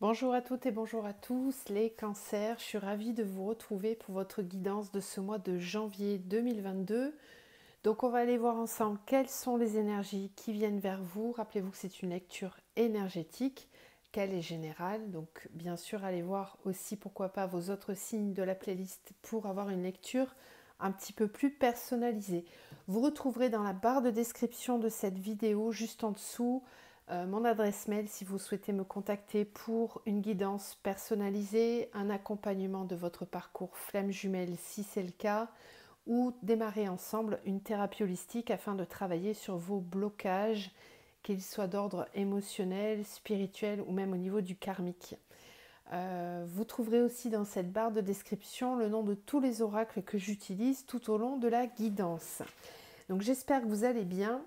Bonjour à toutes et bonjour à tous les cancers, je suis ravie de vous retrouver pour votre guidance de ce mois de janvier 2022. Donc on va aller voir ensemble quelles sont les énergies qui viennent vers vous. Rappelez-vous que c'est une lecture énergétique, qu'elle est générale. Donc bien sûr allez voir aussi pourquoi pas vos autres signes de la playlist pour avoir une lecture un petit peu plus personnalisée. Vous retrouverez dans la barre de description de cette vidéo juste en dessous mon adresse mail si vous souhaitez me contacter pour une guidance personnalisée, un accompagnement de votre parcours flamme jumelle si c'est le cas, ou démarrer ensemble une thérapie holistique afin de travailler sur vos blocages, qu'ils soient d'ordre émotionnel, spirituel ou même au niveau du karmique. Vous trouverez aussi dans cette barre de description le nom de tous les oracles que j'utilise tout au long de la guidance. Donc j'espère que vous allez bien.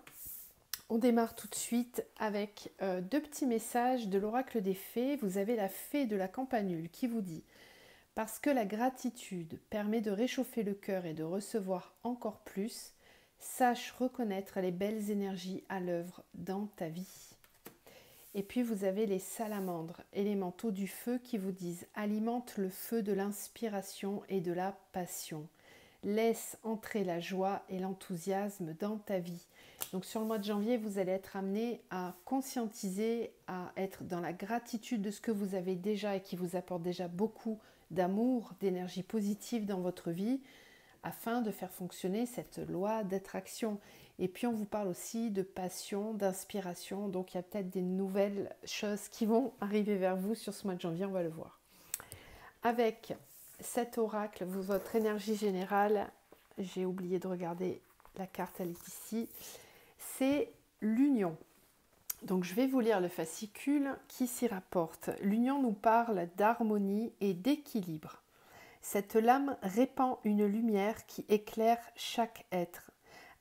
On démarre tout de suite avec deux petits messages de l'oracle des fées. Vous avez la fée de la campanule qui vous dit « Parce que la gratitude permet de réchauffer le cœur et de recevoir encore plus, sache reconnaître les belles énergies à l'œuvre dans ta vie. » Et puis vous avez les salamandres, élémentaux du feu qui vous disent « Alimente le feu de l'inspiration et de la passion. Laisse entrer la joie et l'enthousiasme dans ta vie. » Donc sur le mois de janvier, vous allez être amené à conscientiser, à être dans la gratitude de ce que vous avez déjà et qui vous apporte déjà beaucoup d'amour, d'énergie positive dans votre vie, afin de faire fonctionner cette loi d'attraction. Et puis on vous parle aussi de passion, d'inspiration, donc il y a peut-être des nouvelles choses qui vont arriver vers vous sur ce mois de janvier, on va le voir. Avec cet oracle, votre énergie générale, j'ai oublié de regarder la carte, elle est ici, c'est l'union. Donc je vais vous lire le fascicule qui s'y rapporte. L'union nous parle d'harmonie et d'équilibre. Cette lame répand une lumière qui éclaire chaque être.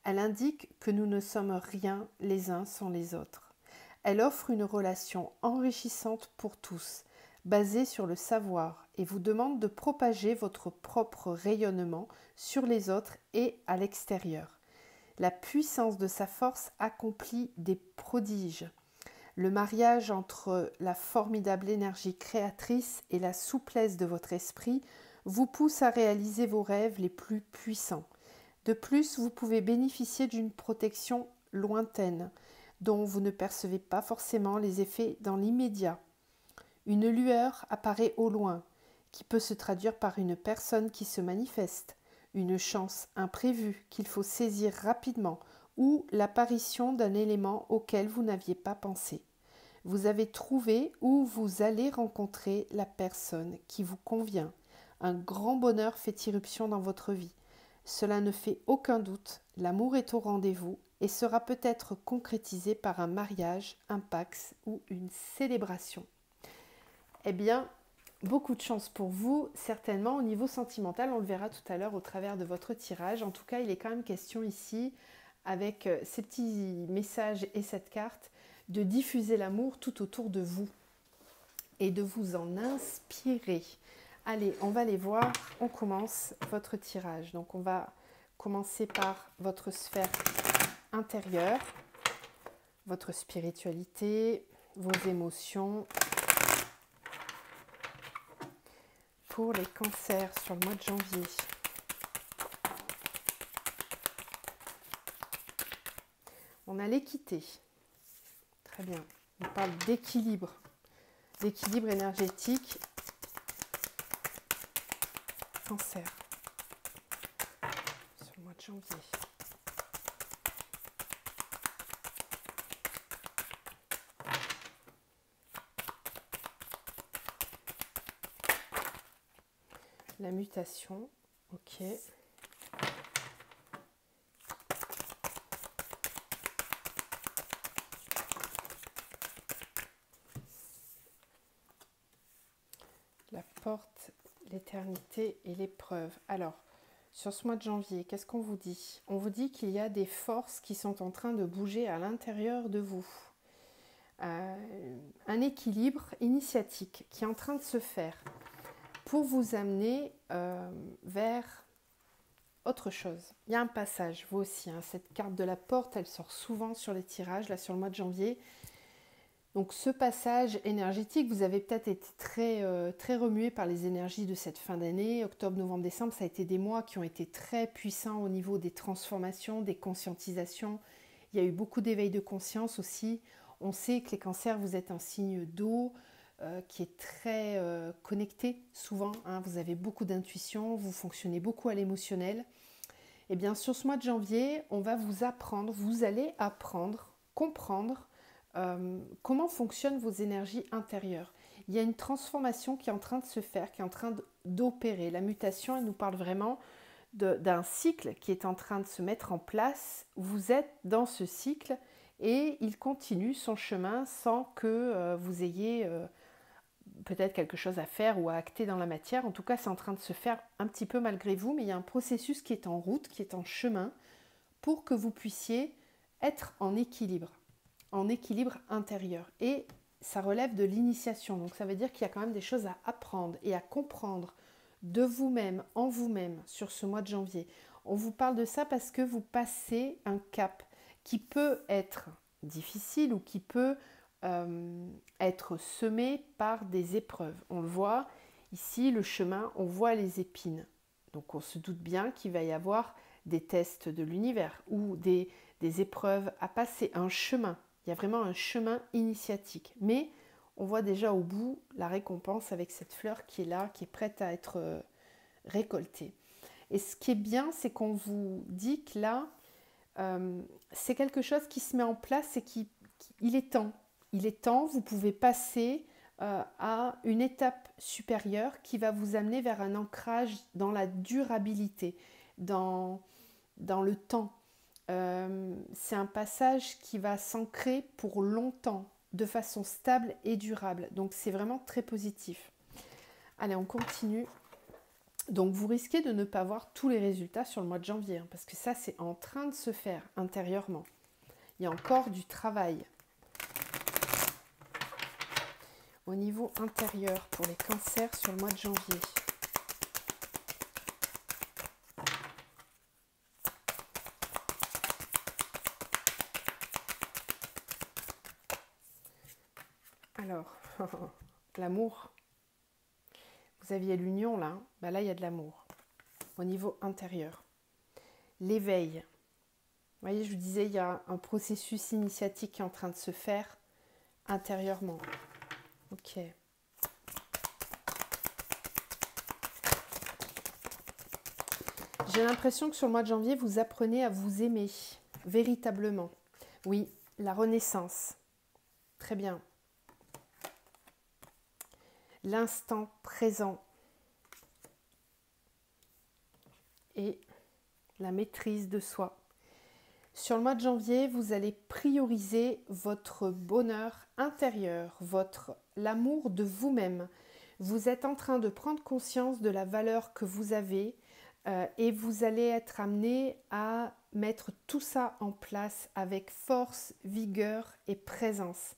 Elle indique que nous ne sommes rien les uns sans les autres. Elle offre une relation enrichissante pour tous, basée sur le savoir, et vous demande de propager votre propre rayonnement sur les autres et à l'extérieur. La puissance de sa force accomplit des prodiges. Le mariage entre la formidable énergie créatrice et la souplesse de votre esprit vous pousse à réaliser vos rêves les plus puissants. De plus, vous pouvez bénéficier d'une protection lointaine, dont vous ne percevez pas forcément les effets dans l'immédiat. Une lueur apparaît au loin, qui peut se traduire par une personne qui se manifeste, une chance imprévue qu'il faut saisir rapidement ou l'apparition d'un élément auquel vous n'aviez pas pensé. Vous avez trouvé ou vous allez rencontrer la personne qui vous convient. Un grand bonheur fait irruption dans votre vie. Cela ne fait aucun doute, l'amour est au rendez-vous et sera peut-être concrétisé par un mariage, un pax ou une célébration. Eh bien, beaucoup de chance pour vous, certainement au niveau sentimental, on le verra tout à l'heure au travers de votre tirage. En tout cas, il est quand même question ici, avec ces petits messages et cette carte, de diffuser l'amour tout autour de vous et de vous en inspirer. Allez, on va les voir, on commence votre tirage. Donc on va commencer par votre sphère intérieure, votre spiritualité, vos émotions. Pour les cancers sur le mois de janvier. On a l'équité. Très bien. On parle d'équilibre énergétique. Cancer. Sur le mois de janvier. La mutation. Ok. La porte, l'éternité et l'épreuve. Alors, sur ce mois de janvier, qu'est-ce qu'on vous dit? On vous dit qu'il y a des forces qui sont en train de bouger à l'intérieur de vous. Un équilibre initiatique qui est en train de se faire pour vous amener vers autre chose. Il y a un passage, vous aussi, hein, cette carte de la porte, elle sort souvent sur les tirages, là sur le mois de janvier. Donc ce passage énergétique, vous avez peut-être été très remué par les énergies de cette fin d'année. Octobre, novembre, décembre, ça a été des mois qui ont été très puissants au niveau des transformations, des conscientisations. Il y a eu beaucoup d'éveil de conscience aussi. On sait que les cancers, vous êtes un signe d'eau qui est très connecté souvent. Hein. Vous avez beaucoup d'intuition, vous fonctionnez beaucoup à l'émotionnel. Et bien sur ce mois de janvier, on va vous allez apprendre, comprendre comment fonctionnent vos énergies intérieures. Il y a une transformation qui est en train de se faire, qui est en train d'opérer. La mutation, elle nous parle vraiment d'un cycle qui est en train de se mettre en place. Vous êtes dans ce cycle et il continue son chemin sans que vous ayez peut-être quelque chose à faire ou à acter dans la matière. En tout cas, c'est en train de se faire un petit peu malgré vous, mais il y a un processus qui est en route, qui est en chemin pour que vous puissiez être en équilibre intérieur. Et ça relève de l'initiation. Donc ça veut dire qu'il y a quand même des choses à apprendre et à comprendre de vous-même, en vous-même, sur ce mois de janvier. On vous parle de ça parce que vous passez un cap qui peut être difficile ou qui peut être semé par des épreuves. On le voit ici, le chemin, on voit les épines. Donc on se doute bien qu'il va y avoir des tests de l'univers ou des épreuves à passer, un chemin. Il y a vraiment un chemin initiatique. Mais on voit déjà au bout la récompense avec cette fleur qui est là, qui est prête à être récoltée. Et ce qui est bien, c'est qu'on vous dit que là, c'est quelque chose qui se met en place et il est temps. Il est temps, vous pouvez passer à une étape supérieure qui va vous amener vers un ancrage dans la durabilité, dans le temps. C'est un passage qui va s'ancrer pour longtemps, de façon stable et durable. Donc c'est vraiment très positif. Allez, on continue. Donc vous risquez de ne pas voir tous les résultats sur le mois de janvier, hein, parce que ça c'est en train de se faire intérieurement. Il y a encore du travail. Au niveau intérieur pour les cancers sur le mois de janvier. Alors, l'amour. Vous aviez l'union là, ben là il y a de l'amour. Au niveau intérieur. L'éveil. Vous voyez, je vous disais, il y a un processus initiatique qui est en train de se faire intérieurement. Ok. J'ai l'impression que sur le mois de janvier, vous apprenez à vous aimer véritablement. Oui, la renaissance. Très bien. L'instant présent. Et la maîtrise de soi. Sur le mois de janvier, vous allez prioriser votre bonheur intérieur, l'amour de vous-même. Vous êtes en train de prendre conscience de la valeur que vous avez et vous allez être amené à mettre tout ça en place avec force, vigueur et présence.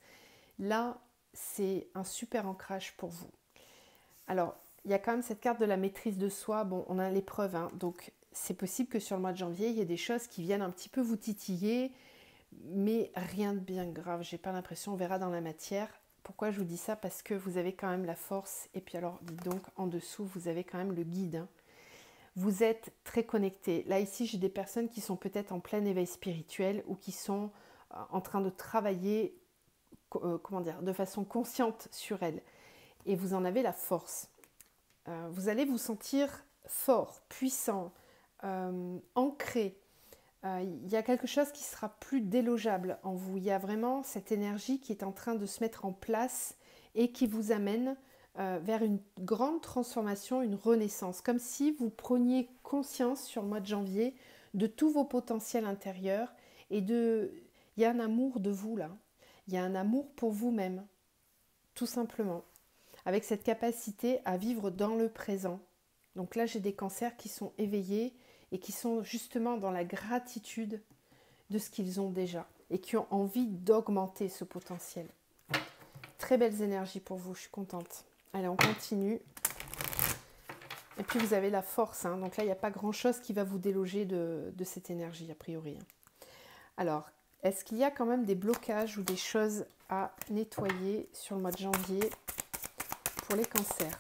Là, c'est un super ancrage pour vous. Alors, il y a quand même cette carte de la maîtrise de soi. Bon, on a l'épreuve, hein, donc c'est possible que sur le mois de janvier, il y ait des choses qui viennent un petit peu vous titiller, mais rien de bien grave. J'ai pas l'impression, on verra dans la matière. Pourquoi je vous dis ça? Parce que vous avez quand même la force, et puis alors, dites donc, en dessous, vous avez quand même le guide. Hein. Vous êtes très connecté. Là, ici, j'ai des personnes qui sont peut-être en plein éveil spirituel ou qui sont en train de travailler, de façon consciente sur elles. Et vous en avez la force. Vous allez vous sentir fort, puissant, ancré. Il y a quelque chose qui sera plus délogeable en vous. Il y a vraiment cette énergie qui est en train de se mettre en place et qui vous amène vers une grande transformation, une renaissance. Comme si vous preniez conscience sur le mois de janvier de tous vos potentiels intérieurs et il y a un amour de vous là. Il y a un amour pour vous-même, tout simplement. Avec cette capacité à vivre dans le présent. Donc là, j'ai des cancers qui sont éveillés et qui sont justement dans la gratitude de ce qu'ils ont déjà et qui ont envie d'augmenter ce potentiel. Très belles énergies pour vous, je suis contente. Allez, on continue. Et puis vous avez la force, hein. Donc là, il n'y a pas grand-chose qui va vous déloger de cette énergie, a priori. Alors, est-ce qu'il y a quand même des blocages ou des choses à nettoyer sur le mois de janvier pour les cancers?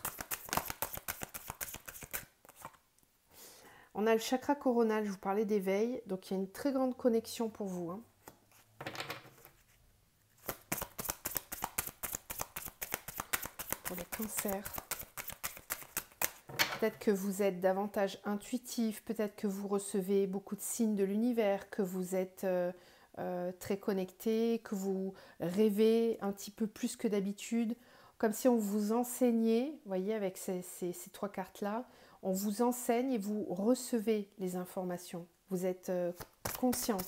On a le chakra coronal, je vous parlais d'éveil, donc il y a une très grande connexion pour vous. Hein. Pour les cancers. Peut-être que vous êtes davantage intuitif, peut-être que vous recevez beaucoup de signes de l'univers, que vous êtes très connecté, que vous rêvez un petit peu plus que d'habitude, comme si on vous enseignait, vous voyez, avec ces trois cartes-là, on vous enseigne et vous recevez les informations. Vous êtes conscient.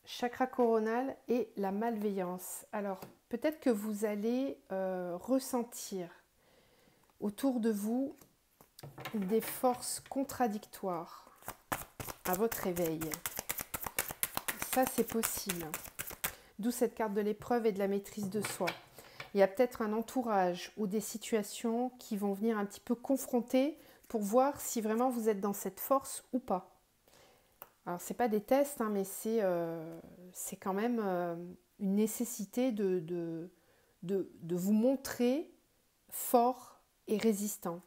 Chakra coronal et la malveillance. Alors, peut-être que vous allez ressentir autour de vous des forces contradictoires à votre éveil. Ça, c'est possible. D'où cette carte de l'épreuve et de la maîtrise de soi. Il y a peut-être un entourage ou des situations qui vont venir un petit peu confronter pour voir si vraiment vous êtes dans cette force ou pas. Alors, ce n'est pas des tests, hein, mais c'est quand même une nécessité de vous montrer fort et résistant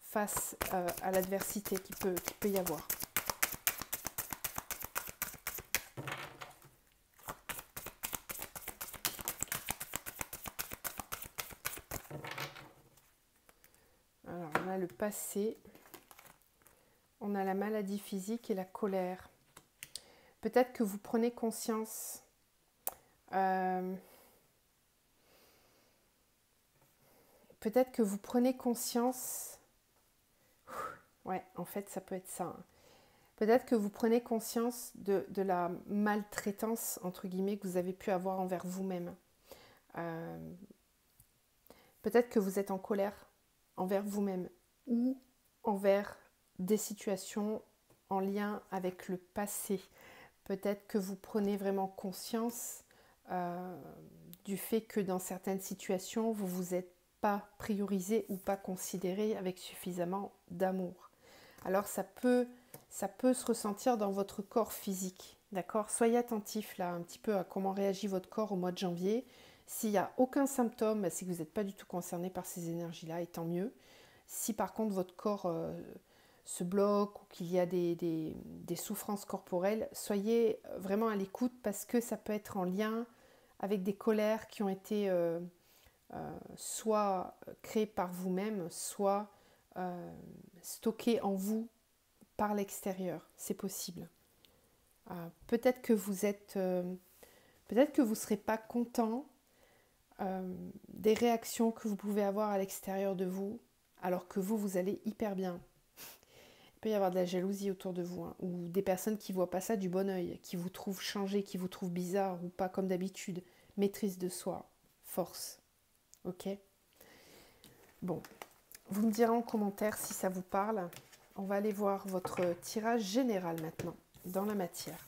face à l'adversité qui peut y avoir. Alors, on a le passé, on a la maladie physique et la colère. Peut-être que vous prenez conscience peut-être que vous prenez conscience, ouais, en fait, ça peut être ça. Hein. Peut-être que vous prenez conscience de la maltraitance, entre guillemets, que vous avez pu avoir envers vous-même. Peut-être que vous êtes en colère envers vous-même ou envers des situations en lien avec le passé. Peut-être que vous prenez vraiment conscience du fait que dans certaines situations, vous ne vous êtes pas priorisé ou pas considéré avec suffisamment d'amour. Alors ça peut se ressentir dans votre corps physique, d'accord? Soyez attentif là un petit peu à comment réagit votre corps au mois de janvier. S'il n'y a aucun symptôme, c'est que vous n'êtes pas du tout concerné par ces énergies-là, et tant mieux. Si par contre votre corps se bloque ou qu'il y a des souffrances corporelles, soyez vraiment à l'écoute parce que ça peut être en lien avec des colères qui ont été soit créées par vous-même, soit stockées en vous par l'extérieur. C'est possible. Peut-être que vous êtes, peut-être que vous ne serez pas content des réactions que vous pouvez avoir à l'extérieur de vous, alors que vous allez hyper bien. Il peut y avoir de la jalousie autour de vous, hein, ou des personnes qui ne voient pas ça du bon œil, qui vous trouvent changé, qui vous trouvent bizarre ou pas comme d'habitude. Maîtrise de soi, force. Ok ? Bon, vous me direz en commentaire si ça vous parle. On va aller voir votre tirage général maintenant, dans la matière.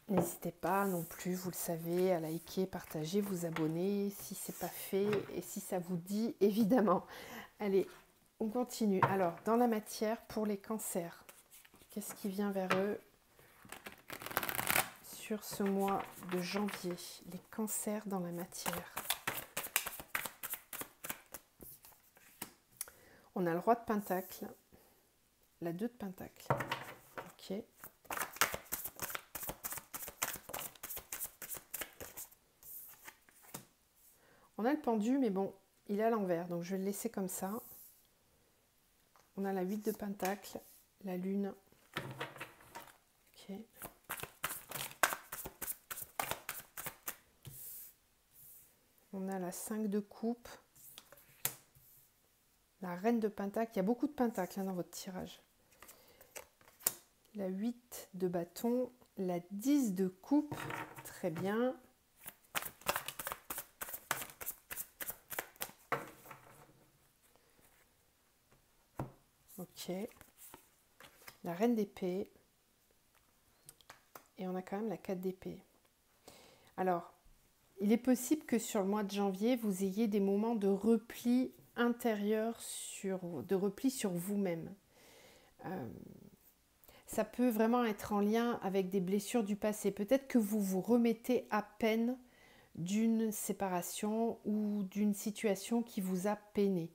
N'hésitez pas non plus, vous le savez, à liker, partager, vous abonner si ce n'est pas fait et si ça vous dit, évidemment. Allez, on continue. Alors, dans la matière, pour les cancers, qu'est-ce qui vient vers eux sur ce mois de janvier? Les cancers dans la matière. On a le roi de pentacle, la 2 de pentacle. Ok. On a le pendu, mais bon, il est à l'envers, donc je vais le laisser comme ça. On a la 8 de pentacle, la lune. Ok. On a la 5 de coupe, la reine de pentacle. Il y a beaucoup de pentacles hein, dans votre tirage. La 8 de bâton, la 10 de coupe. Très bien. Ok. La reine d'épée. Et on a quand même la 4 d'épée. Alors, il est possible que sur le mois de janvier, vous ayez des moments de repli intérieur de repli sur vous-même. Ça peut vraiment être en lien avec des blessures du passé. Peut-être que vous vous remettez à peine d'une séparation ou d'une situation qui vous a peiné.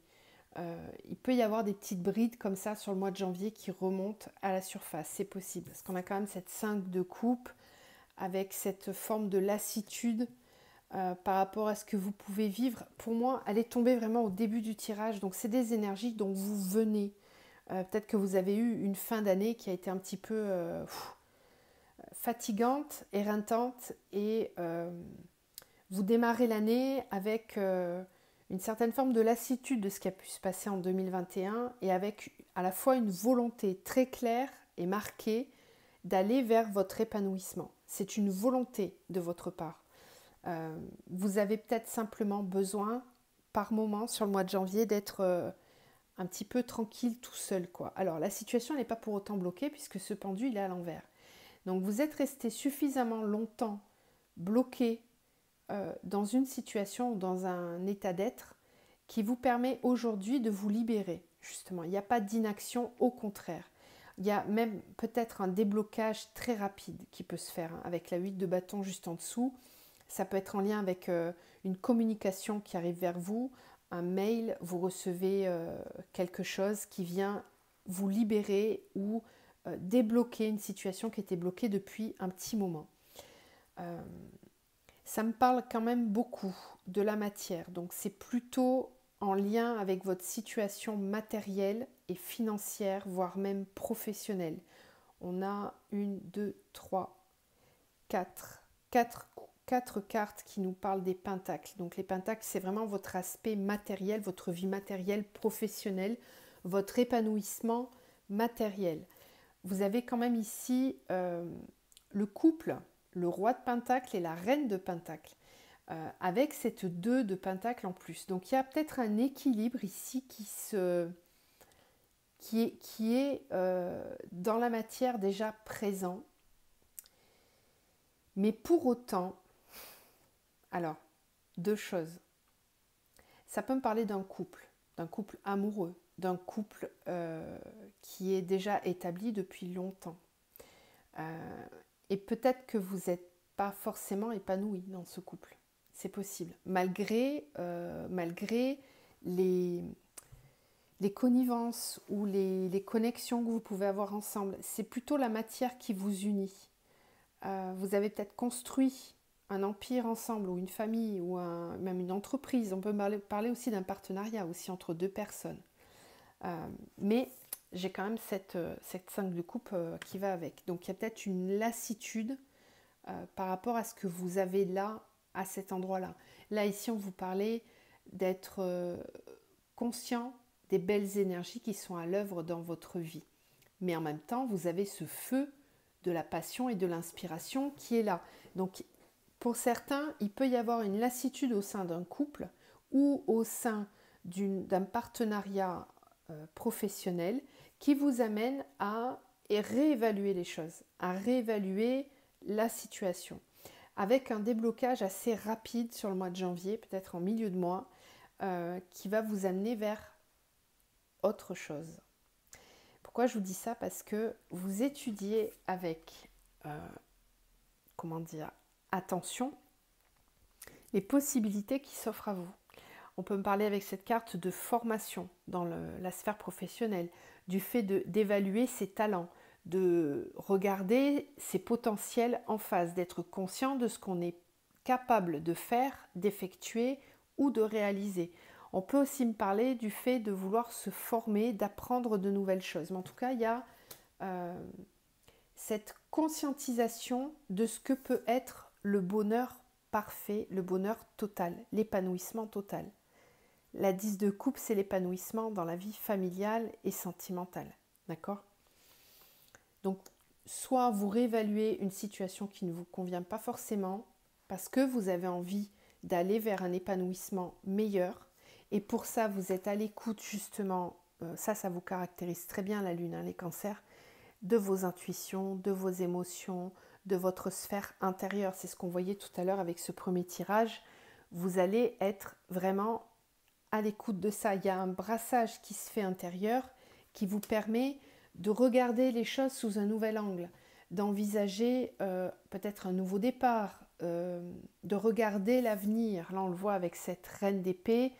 Il peut y avoir des petites brides comme ça sur le mois de janvier qui remontent à la surface, c'est possible. Parce qu'on a quand même cette 5 de coupe avec cette forme de lassitude par rapport à ce que vous pouvez vivre. Pour moi, elle est tombée vraiment au début du tirage, donc c'est des énergies dont vous venez. Peut-être que vous avez eu une fin d'année qui a été un petit peu fatigante, éreintante, et vous démarrez l'année avec une certaine forme de lassitude de ce qui a pu se passer en 2021 et avec à la fois une volonté très claire et marquée d'aller vers votre épanouissement. C'est une volonté de votre part. Vous avez peut-être simplement besoin, par moment, sur le mois de janvier, d'être un petit peu tranquille tout seul, quoi. Alors, la situation n'est pas pour autant bloquée puisque ce pendu, il est à l'envers. Donc, vous êtes resté suffisamment longtemps bloqué dans une situation ou dans un état d'être qui vous permet aujourd'hui de vous libérer, justement. Il n'y a pas d'inaction, au contraire. Il y a même peut-être un déblocage très rapide qui peut se faire, hein, avec la 8 de bâton juste en dessous. Ça peut être en lien avec une communication qui arrive vers vous, un mail, vous recevez quelque chose qui vient vous libérer ou débloquer une situation qui était bloquée depuis un petit moment. Ça me parle quand même beaucoup de la matière, donc c'est plutôt en lien avec votre situation matérielle et financière, voire même professionnelle. On a 1, 2, 3, 4 cartes qui nous parlent des pentacles. Donc les pentacles, c'est vraiment votre aspect matériel, votre vie matérielle, professionnelle, votre épanouissement matériel. Vous avez quand même ici le couple, le roi de pentacle et la reine de pentacle, avec cette 2 de pentacle en plus. Donc il y a peut-être un équilibre ici qui est dans la matière déjà présent. Mais pour autant, alors, 2 choses. Ça peut me parler d'un couple amoureux, d'un couple qui est déjà établi depuis longtemps. Et peut-être que vous n'êtes pas forcément épanoui dans ce couple. C'est possible. Malgré les connivences ou les connexions que vous pouvez avoir ensemble, c'est plutôt la matière qui vous unit. Vous avez peut-être construit un empire ensemble ou une famille ou même une entreprise. On peut parler aussi d'un partenariat aussi entre 2 personnes. Mais j'ai quand même cette 5 de coupe qui va avec. Donc il y a peut-être une lassitude par rapport à ce que vous avez là, à cet endroit-là. Là, ici, on vous parlait d'être conscient des belles énergies qui sont à l'œuvre dans votre vie. Mais en même temps, vous avez ce feu de la passion et de l'inspiration qui est là. Donc, pour certains, il peut y avoir une lassitude au sein d'un couple ou au sein d'un partenariat professionnel qui vous amène à réévaluer les choses, à réévaluer la situation, avec un déblocage assez rapide sur le mois de janvier, peut-être en milieu de mois, qui va vous amener vers autre chose. Pourquoi je vous dis ça? Parce que vous étudiez avec, attention, les possibilités qui s'offrent à vous. On peut me parler avec cette carte de formation dans la sphère professionnelle, du fait d'évaluer ses talents, de regarder ses potentiels en face, d'être conscient de ce qu'on est capable de faire, d'effectuer ou de réaliser. On peut aussi me parler du fait de vouloir se former, d'apprendre de nouvelles choses. Mais en tout cas, il y a cette conscientisation de ce que peut être le bonheur parfait, le bonheur total, l'épanouissement total. La 10 de coupe, c'est l'épanouissement dans la vie familiale et sentimentale. D'accord? Donc, soit vous réévaluez une situation qui ne vous convient pas forcément parce que vous avez envie d'aller vers un épanouissement meilleur. Et pour ça, vous êtes à l'écoute justement, ça vous caractérise très bien la Lune, hein, les cancers, de vos intuitions, de vos émotions, de votre sphère intérieure. C'est ce qu'on voyait tout à l'heure avec ce premier tirage. Vous allez être vraiment à l'écoute de ça. Il y a un brassage qui se fait intérieur qui vous permet de regarder les choses sous un nouvel angle, d'envisager peut-être un nouveau départ, de regarder l'avenir. Là, on le voit avec cette reine d'épée.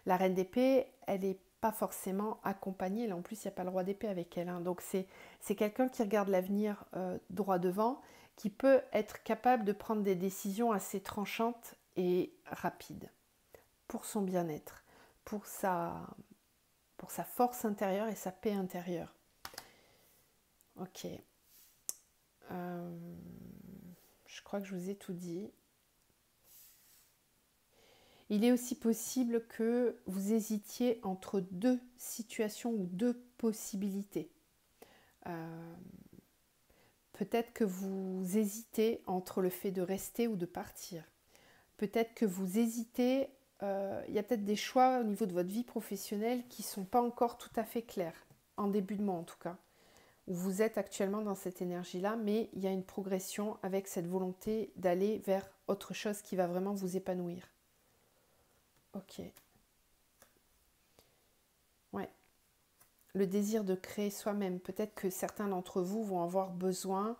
La reine d'épée, elle n'est pas forcément accompagnée. Là, en plus, il n'y a pas le roi d'épée avec elle. Hein. Donc, c'est quelqu'un qui regarde l'avenir droit devant, qui peut être capable de prendre des décisions assez tranchantes et rapides pour son bien-être, pour sa force intérieure et sa paix intérieure. Ok. Je crois que je vous ai tout dit. Il est aussi possible que vous hésitiez entre deux situations ou deux possibilités. Peut-être que vous hésitez entre le fait de rester ou de partir. Peut-être que vous hésitez, il y a peut-être des choix au niveau de votre vie professionnelle qui ne sont pas encore tout à fait clairs, en début de mois en tout cas, où vous êtes actuellement dans cette énergie-là, mais il y a une progression avec cette volonté d'aller vers autre chose qui va vraiment vous épanouir. Ok. Ouais. Le désir de créer soi-même. Peut-être que certains d'entre vous vont avoir besoin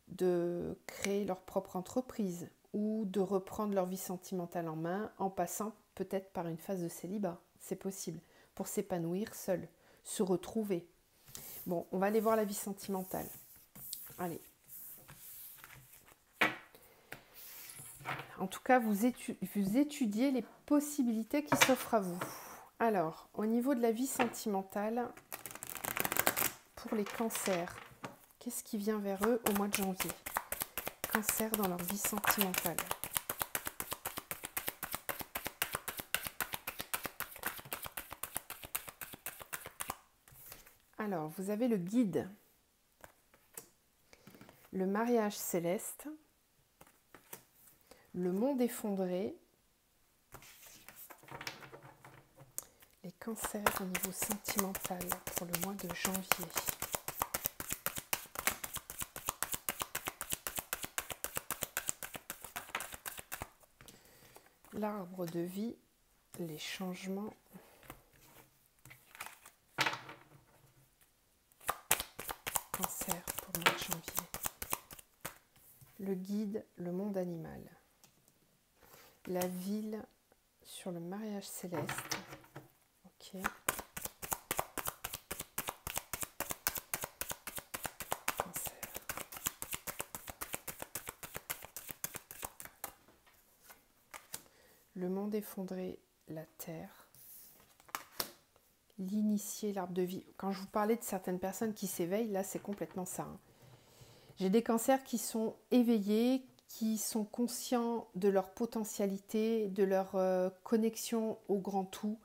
de créer leur propre entreprise ou de reprendre leur vie sentimentale en main en passant peut-être par une phase de célibat. C'est possible. Pour s'épanouir seul, se retrouver. Bon, on va aller voir la vie sentimentale. Allez. En tout cas, vous étudiez les possibilités qui s'offrent à vous. Alors, au niveau de la vie sentimentale, pour les cancers, qu'est-ce qui vient vers eux au mois de janvier? Cancer dans leur vie sentimentale. Alors, vous avez le guide, le mariage céleste, le monde effondré, les cancers au niveau sentimental pour le mois de janvier. L'arbre de vie, les changements. Cancer pour le mois de janvier. Le guide, le monde animal. La ville sur le mariage céleste. Ok. Cancer. Le monde effondré, la terre. L'initié, l'arbre de vie. Quand je vous parlais de certaines personnes qui s'éveillent, là c'est complètement ça. Hein. J'ai des cancers qui sont éveillés, qui sont conscients de leur potentialité, de leur connexion au grand tout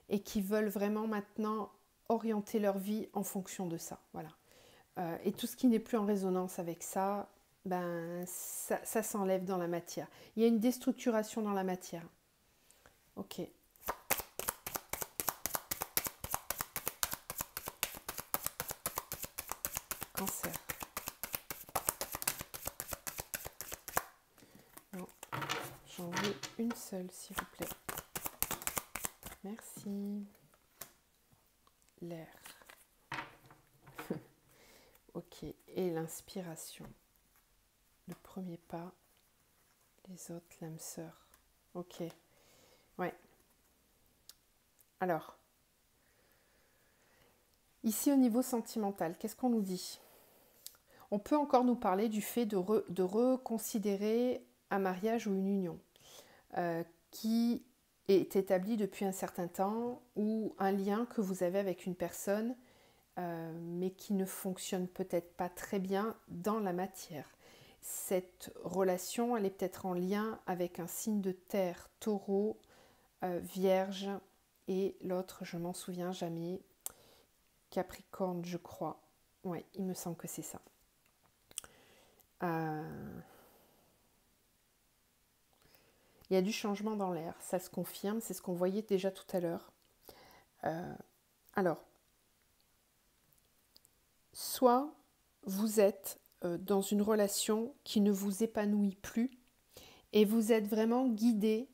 et qui veulent vraiment maintenant orienter leur vie en fonction de ça. Voilà. Et tout ce qui n'est plus en résonance avec ça, ça s'enlève dans la matière. Il y a une déstructuration dans la matière. Ok. Cancer. Non, j'en veux une seule, s'il vous plaît. Merci. L'air. Ok, et l'inspiration. Le premier pas, les autres, l'âme sœur. Ok, ouais. Alors, ici au niveau sentimental, qu'est-ce qu'on nous dit? On peut encore nous parler du fait de reconsidérer un mariage ou une union qui est établi depuis un certain temps ou un lien que vous avez avec une personne mais qui ne fonctionne peut-être pas très bien dans la matière. Cette relation, elle est peut-être en lien avec un signe de terre, taureau, vierge et l'autre, je m'en souviens jamais, Capricorne, je crois. Ouais, il me semble que c'est ça. Il y a du changement dans l'air, ça se confirme, c'est ce qu'on voyait déjà tout à l'heure. Alors, soit vous êtes dans une relation qui ne vous épanouit plus et vous êtes vraiment guidé,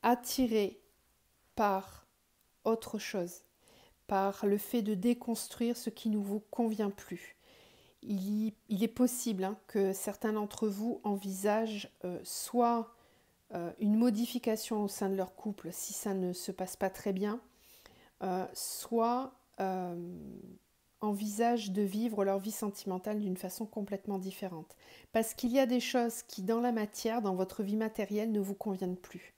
attiré par autre chose, par le fait de déconstruire ce qui ne vous convient plus. Il est possible que certains d'entre vous envisagent soit une modification au sein de leur couple si ça ne se passe pas très bien, soit envisagent de vivre leur vie sentimentale d'une façon complètement différente. Parce qu'il y a des choses qui, dans la matière, dans votre vie matérielle, ne vous conviennent plus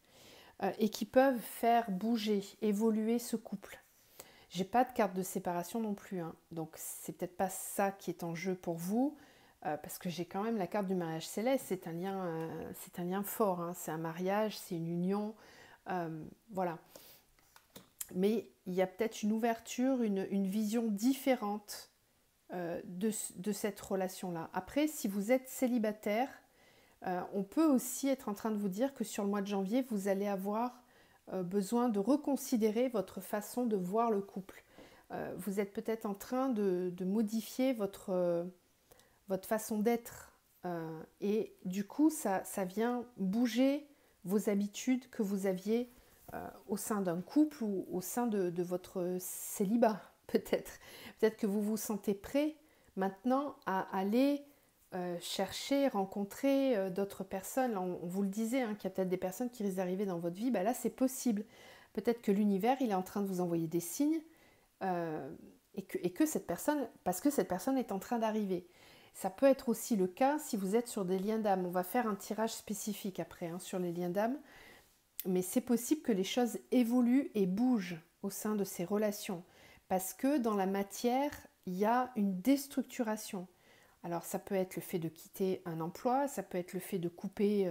et qui peuvent faire bouger, évoluer ce couple. J'ai pas de carte de séparation non plus, hein. Donc c'est peut-être pas ça qui est en jeu pour vous, parce que j'ai quand même la carte du mariage céleste. C'est un lien fort, hein. C'est un mariage, c'est une union, voilà. Mais il y a peut-être une ouverture, une vision différente de cette relation-là. Après, si vous êtes célibataire, on peut aussi être en train de vous dire que sur le mois de janvier, vous allez avoir besoin de reconsidérer votre façon de voir le couple. Vous êtes peut-être en train de modifier votre façon d'être et du coup, ça vient bouger vos habitudes que vous aviez au sein d'un couple ou au sein de votre célibat, peut-être. Peut-être que vous vous sentez prêt maintenant à aller chercher, rencontrer d'autres personnes. On vous le disait, hein, qu'il y a peut-être des personnes qui risquent d'arriver dans votre vie. Là, c'est possible. Peut-être que l'univers, il est en train de vous envoyer des signes et que cette personne, parce que cette personne est en train d'arriver. Ça peut être aussi le cas si vous êtes sur des liens d'âme. On va faire un tirage spécifique après, hein, sur les liens d'âme. Mais c'est possible que les choses évoluent et bougent au sein de ces relations. Parce que dans la matière, il y a une déstructuration. Alors ça peut être le fait de quitter un emploi, ça peut être le fait de couper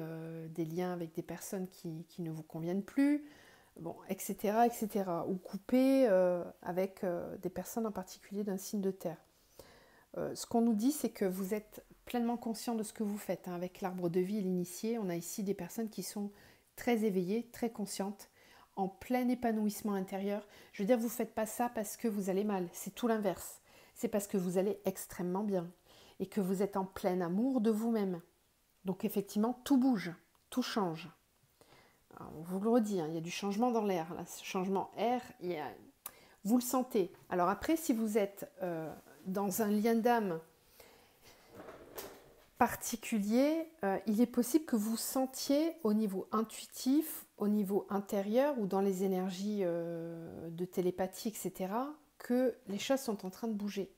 des liens avec des personnes qui ne vous conviennent plus, bon, etc., etc. Ou couper avec des personnes en particulier d'un signe de terre. Ce qu'on nous dit, c'est que vous êtes pleinement conscient de ce que vous faites. Hein. Avec l'arbre de vie et l'initié, on a ici des personnes qui sont très éveillées, très conscientes, en plein épanouissement intérieur. Je veux dire, vous ne faites pas ça parce que vous allez mal, c'est tout l'inverse. C'est parce que vous allez extrêmement bien et que vous êtes en plein amour de vous-même. Donc effectivement, tout bouge, tout change. Alors, on vous le redit, hein, il y a du changement dans l'air. Là, ce changement air, vous le sentez. Alors après, si vous êtes dans un lien d'âme particulier, il est possible que vous sentiez au niveau intuitif, au niveau intérieur ou dans les énergies de télépathie, etc., que les choses sont en train de bouger.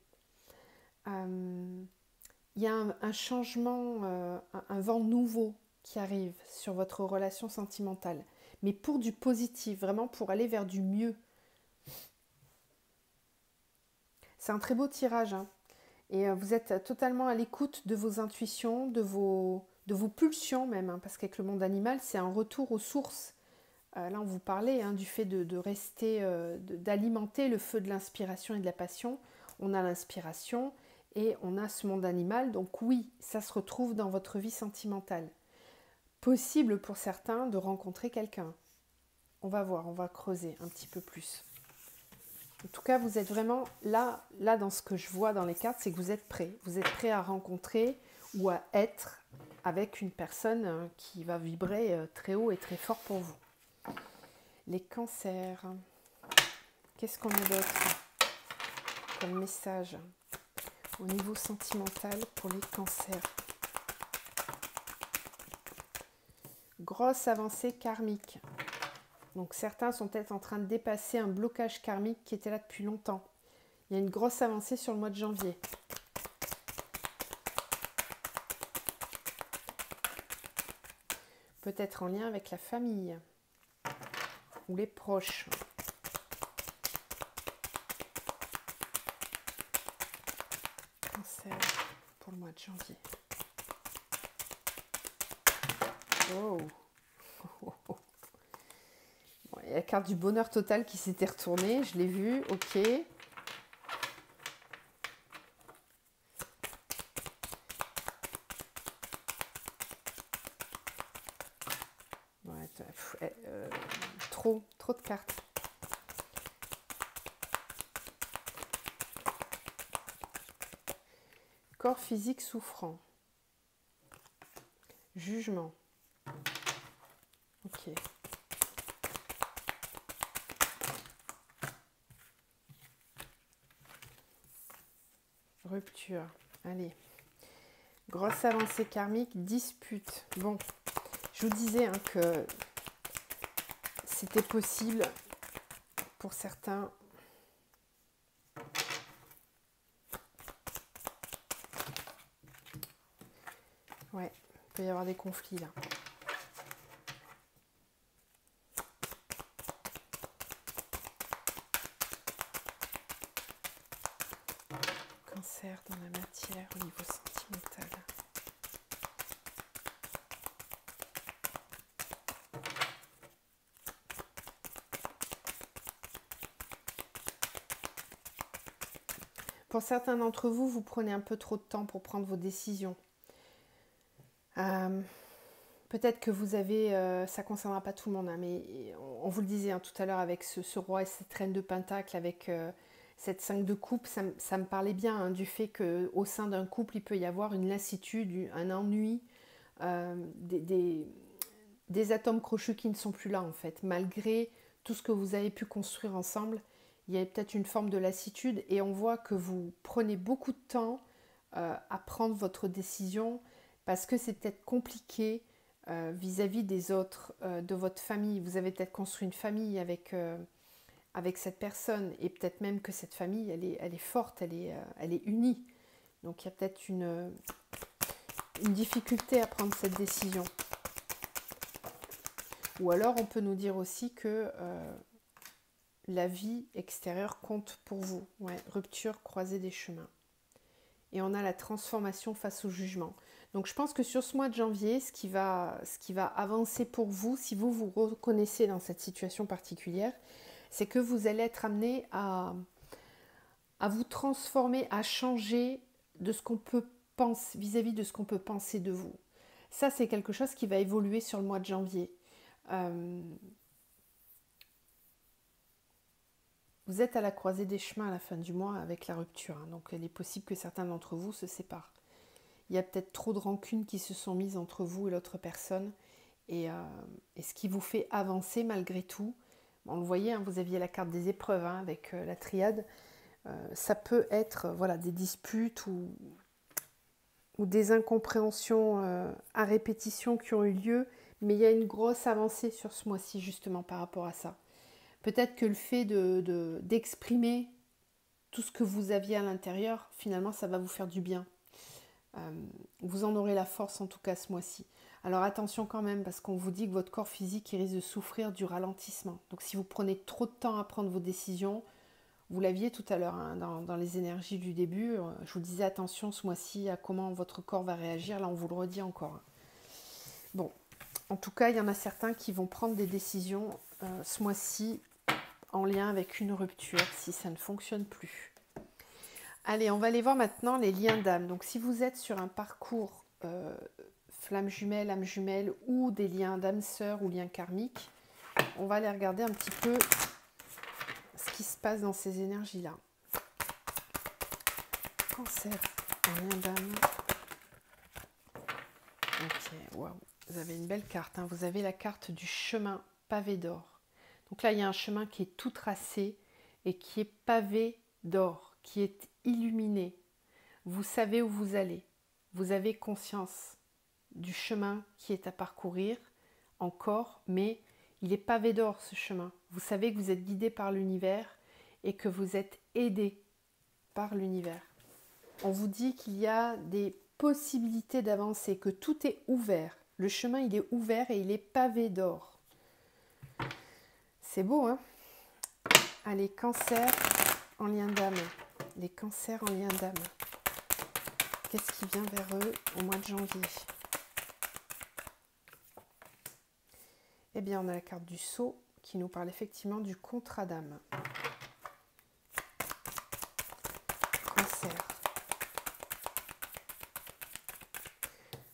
Il y a un changement, un vent nouveau qui arrive sur votre relation sentimentale, mais pour du positif, vraiment pour aller vers du mieux. C'est un très beau tirage, hein. Et vous êtes totalement à l'écoute de vos intuitions, de vos pulsions même, hein, parce qu'avec le monde animal, c'est un retour aux sources. Là, on vous parlait, hein, du fait de rester, d'alimenter le feu de l'inspiration et de la passion. On a l'inspiration et on a ce monde animal. Donc oui, ça se retrouve dans votre vie sentimentale. Possible pour certains de rencontrer quelqu'un. On va voir, on va creuser un petit peu plus. En tout cas, vous êtes vraiment là dans ce que je vois dans les cartes, c'est que vous êtes prêt. Vous êtes prêt à rencontrer ou à être avec une personne qui va vibrer très haut et très fort pour vous. Les cancers. Qu'est-ce qu'on a d'autre comme message au niveau sentimental pour les cancers? Grosse avancée karmique. Donc certains sont peut-être en train de dépasser un blocage karmique qui était là depuis longtemps. Il y a une grosse avancée sur le mois de janvier. Peut-être en lien avec la famille ou les proches. Cancer pour le mois de janvier. Oh. Bon, il y a la carte du bonheur total qui s'était retournée, je l'ai vue, ok. Ouais, trop de cartes. Corps physique souffrant. Jugement. Ok. rupture. Allez. Grosse avancée karmique, dispute. Bon, je vous disais hein, que c'était possible pour certains. Ouais, il peut y avoir des conflits là. Cancer dans la matière au niveau sentimental. Pour certains d'entre vous, vous prenez un peu trop de temps pour prendre vos décisions. Peut-être que vous avez, ça ne concernera pas tout le monde, hein, mais on vous le disait hein, tout à l'heure avec ce roi et cette reine de pentacle, avec cette 5 de coupe, ça me parlait bien hein, du fait qu'au sein d'un couple, il peut y avoir une lassitude, un ennui, des atomes crochus qui ne sont plus là en fait. Malgré tout ce que vous avez pu construire ensemble, il y a peut-être une forme de lassitude et on voit que vous prenez beaucoup de temps à prendre votre décision parce que c'est peut-être compliqué vis-à-vis des autres, de votre famille. Vous avez peut-être construit une famille avec cette personne et peut-être même que cette famille, elle est forte, elle est unie. Donc il y a peut-être une difficulté à prendre cette décision. Ou alors on peut nous dire aussi que la vie extérieure compte pour vous. Ouais, rupture, croisée des chemins. Et on a la transformation face au jugement. Donc je pense que sur ce mois de janvier, ce qui va avancer pour vous, si vous vous reconnaissez dans cette situation particulière, c'est que vous allez être amené à vous transformer, à changer de ce qu'on peut penser, vis-à-vis de ce qu'on peut penser de vous. Ça, c'est quelque chose qui va évoluer sur le mois de janvier. Vous êtes à la croisée des chemins à la fin du mois avec la rupture. Hein, donc il est possible que certains d'entre vous se séparent. Il y a peut-être trop de rancunes qui se sont mises entre vous et l'autre personne. Et ce qui vous fait avancer malgré tout, on le voyait, hein, vous aviez la carte des épreuves hein, avec la triade. Ça peut être voilà, des disputes ou des incompréhensions à répétition qui ont eu lieu. Mais il y a une grosse avancée sur ce mois-ci justement par rapport à ça. Peut-être que le fait d'exprimer tout ce que vous aviez à l'intérieur, finalement, ça va vous faire du bien. Vous en aurez la force en tout cas ce mois-ci. Alors attention quand même, parce qu'on vous dit que votre corps physique il risque de souffrir du ralentissement. Donc si vous prenez trop de temps à prendre vos décisions, vous l'aviez tout à l'heure hein, dans les énergies du début, je vous disais attention ce mois-ci à comment votre corps va réagir. Là on vous le redit encore. Bon, en tout cas il y en a certains qui vont prendre des décisions ce mois-ci en lien avec une rupture si ça ne fonctionne plus. Allez, on va aller voir maintenant les liens d'âme. Donc si vous êtes sur un parcours flamme jumelle, âme jumelle ou des liens d'âme sœur ou liens karmiques, on va aller regarder un petit peu ce qui se passe dans ces énergies-là. Cancer, un lien d'âme. Ok, waouh, vous avez une belle carte. Hein. Vous avez la carte du chemin pavé d'or. Donc là, il y a un chemin qui est tout tracé et qui est pavé d'or, qui est illuminé. Vous savez où vous allez. Vous avez conscience du chemin qui est à parcourir encore, mais il est pavé d'or ce chemin. Vous savez que vous êtes guidé par l'univers et que vous êtes aidé par l'univers. On vous dit qu'il y a des possibilités d'avancer, que tout est ouvert. Le chemin, il est ouvert et il est pavé d'or. C'est beau, hein? Allez, cancer en lien d'âme. Les cancers en lien d'âme. Qu'est-ce qui vient vers eux au mois de janvier? Eh bien, on a la carte du sceau qui nous parle effectivement du contrat d'âme. Cancer.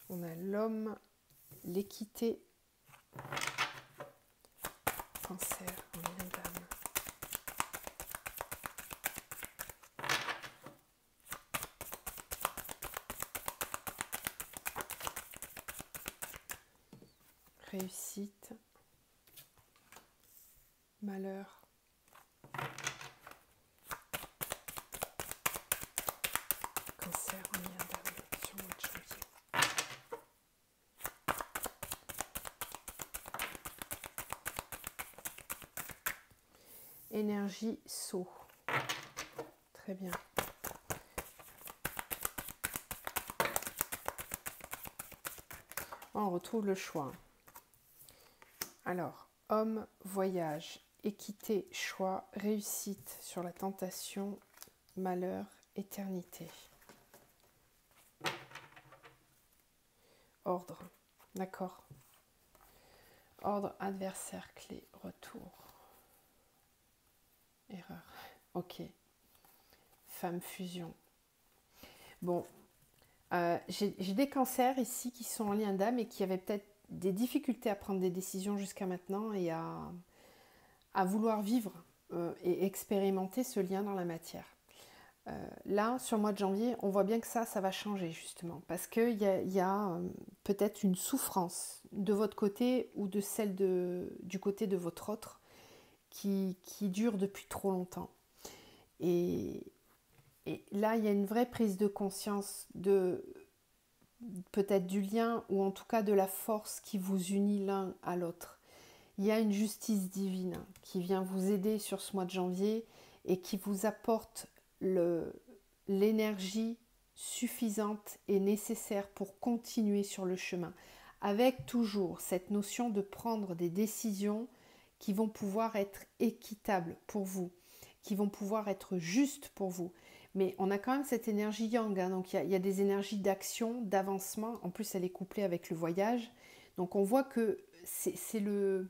On a l'homme, l'équité. Cancer en lien d'âme. Réussite. Malheur. énergie Sceau. Très bien. On retrouve le choix. Alors, homme, voyage, équité, choix, réussite sur la tentation, malheur, éternité. Ordre, d'accord. Ordre, adversaire, clé, retour. Erreur, ok. Femme, fusion. Bon, j'ai des cancers ici qui sont en lien d'âme et qui avaient peut-être des difficultés à prendre des décisions jusqu'à maintenant et à vouloir vivre et expérimenter ce lien dans la matière. Là, sur le mois de janvier, on voit bien que ça va changer justement, parce qu'il y a peut-être une souffrance de votre côté ou de celle du côté de votre autre qui dure depuis trop longtemps. Et là, il y a une vraie prise de conscience de peut-être du lien ou en tout cas de la force qui vous unit l'un à l'autre. Il y a une justice divine qui vient vous aider sur ce mois de janvier et qui vous apporte l'énergie suffisante et nécessaire pour continuer sur le chemin, avec toujours cette notion de prendre des décisions qui vont pouvoir être équitables pour vous, qui vont pouvoir être justes pour vous. Mais on a quand même cette énergie yang, hein, donc il y a des énergies d'action, d'avancement, en plus elle est couplée avec le voyage, donc on voit que c'est le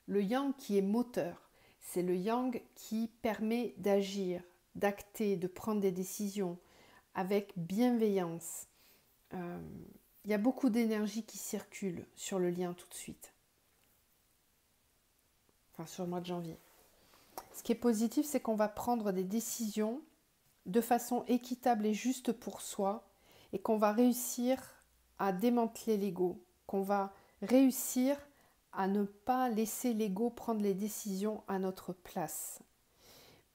yang qui est moteur, c'est le yang qui permet d'agir, d'acter, de prendre des décisions avec bienveillance. Il y a beaucoup d'énergie qui circule sur le lien tout de suite. Enfin, sur le mois de janvier. Ce qui est positif, c'est qu'on va prendre des décisions de façon équitable et juste pour soi et qu'on va réussir à démanteler l'ego, qu'on va réussir à ne pas laisser l'ego prendre les décisions à notre place.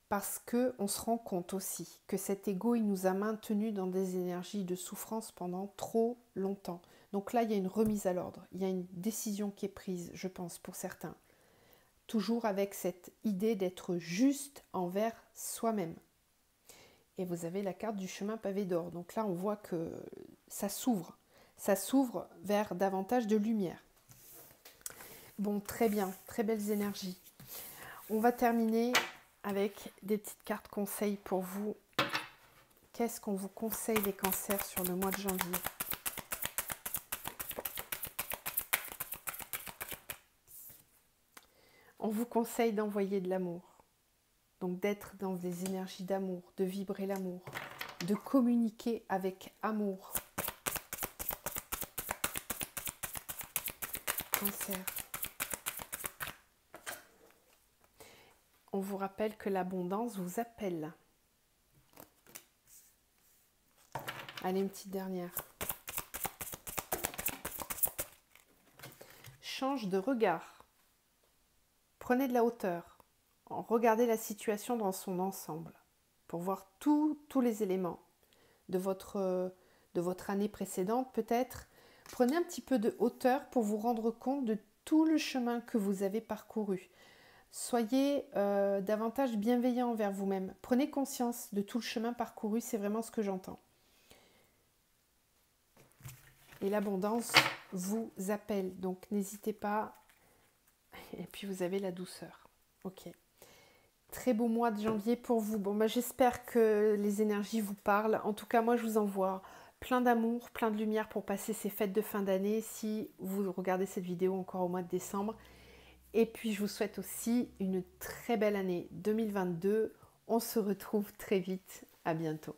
Parce qu'on se rend compte aussi que cet ego, il nous a maintenus dans des énergies de souffrance pendant trop longtemps. Donc là, il y a une remise à l'ordre, il y a une décision qui est prise, je pense, pour certains. Toujours avec cette idée d'être juste envers soi-même. Et vous avez la carte du chemin pavé d'or. Donc là, on voit que ça s'ouvre vers davantage de lumière. Bon, très bien, très belles énergies. On va terminer avec des petites cartes conseils pour vous. Qu'est-ce qu'on vous conseille les cancers sur le mois de janvier ? On vous conseille d'envoyer de l'amour. Donc d'être dans des énergies d'amour, de vibrer l'amour, de communiquer avec amour. Cancer. On vous rappelle que l'abondance vous appelle. Allez, une petite dernière. Change de regard. Prenez de la hauteur. Regardez la situation dans son ensemble pour voir tous les éléments de votre année précédente peut-être. Prenez un petit peu de hauteur pour vous rendre compte de tout le chemin que vous avez parcouru. Soyez davantage bienveillant envers vous-même. Prenez conscience de tout le chemin parcouru, c'est vraiment ce que j'entends. Et l'abondance vous appelle, donc n'hésitez pas. Et puis vous avez la douceur. Ok. Très beau mois de janvier pour vous. Bon, j'espère que les énergies vous parlent. En tout cas, moi, je vous envoie plein d'amour, plein de lumière pour passer ces fêtes de fin d'année si vous regardez cette vidéo encore au mois de décembre. Et puis, je vous souhaite aussi une très belle année 2022. On se retrouve très vite. À bientôt.